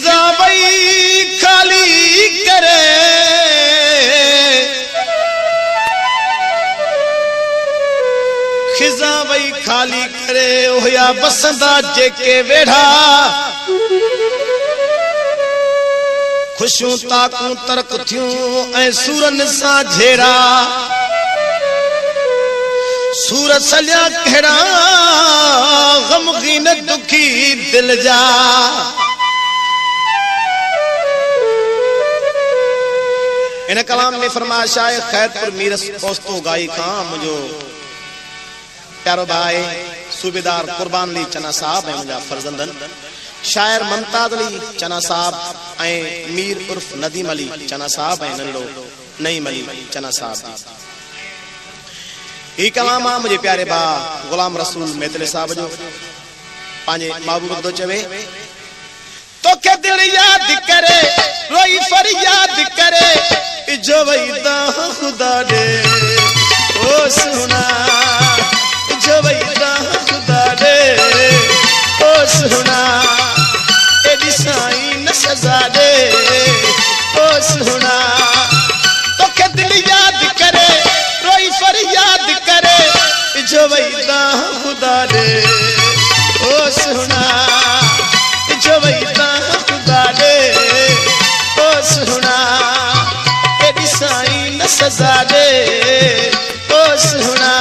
खिजा वही खाली करे खिजा वही खाली करे होया बसंदा जेके वेढ़ा खुशियों ताकू तरक थियूं ऐं सूरन सां झेरा सूर सलिया कहिड़ा गमगीन दुखी दिल जा इन कलाम में फरमाया शायद खैरपुर मीरस पोस्तो गाई खां मुझो प्यारो भाई सूबेदार कुर्बान अली चना साहब ऐं मुंहिंजा फर्जंदन शायर मुमताज अली चना साहब ऐं मीर उर्फ नदीम अली चना साहब ऐं नंढो नईम अली चना साहब ही कलाम आहे मुंहिंजे प्यारे भा गुलाम रसूल मेतले साहब जो पंहिंजे महबूब थो चवे तोखे दिल याद करे रोई फरियाद करे जो वईदा खुदा दे ओ सुना जो वईदा खुदा दे ओ सुना एडी साईं न सजा दे ओ सुना तोखे दिल याद करे रोई फरियाद करे जो वईदा खुदा दे ओ सुना जो वईदा खुदा दे ओ सुना एडी साईं न सजा दे ओ सुना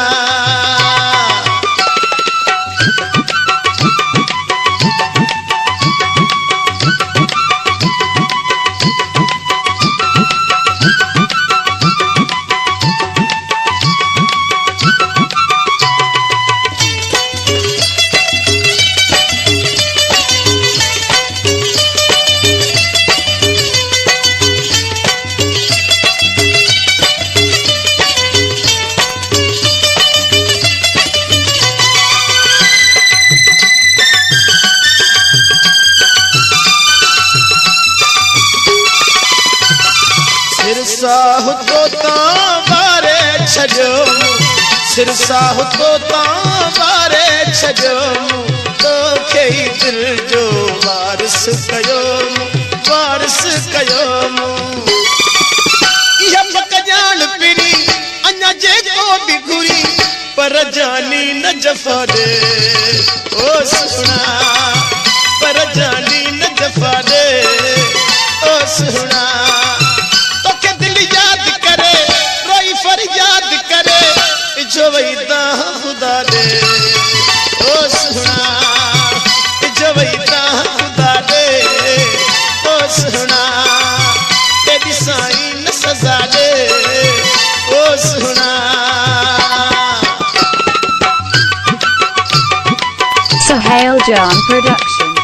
सिरसाह तो बारे छजो सिरसाह तो बारे छजो तो कई दिल जो वारिस कयो यह पकजान पिरी अन्या जे को भी घुरी पर जानी न जफा दे ओ सुना पर जानी न जफा दे ओ सुना याद करे जो वईदा खुदा दे ओ सुना जो वईदा खुदा दे ओ सुना तेरी साईं न सजा दे ओ सुना Sohail John Production.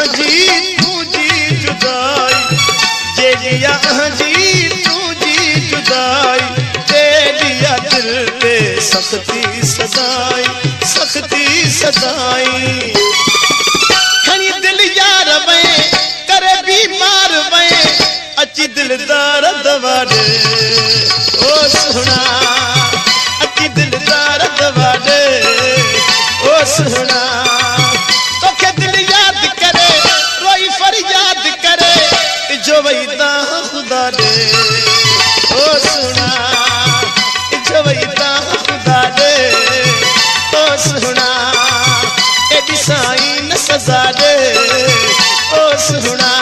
जी तुझी जुदाई जे दिया जी तुझी जुदाई दे दिया दिल पे सख्ती सदाई खनी दिल यार वे करे बीमार वे अची दिलदार दवा दे ओ सुना अची दिलदार दवा दे ओ सुना जो वईदा खुदा दे ओ सुना जो वईदा खुदा दे ओ सुना एडी साईं न सजा दे ओ सुना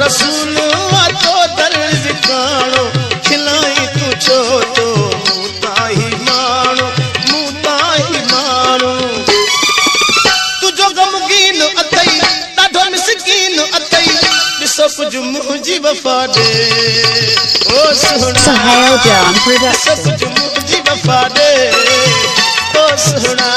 रसूल तो दर्द काणो खिलाई तू छो तो मुताही माणो तुझो गमगीन अतई ॾाढो मिसकीन अतई ॾिसो कुझु मुंहिंजी वफ़ा ॾे ओ सुहिणा Sohail John ॾिसो Production. कुझु मुंहिंजी वफ़ा ॾे ओ सुहिणा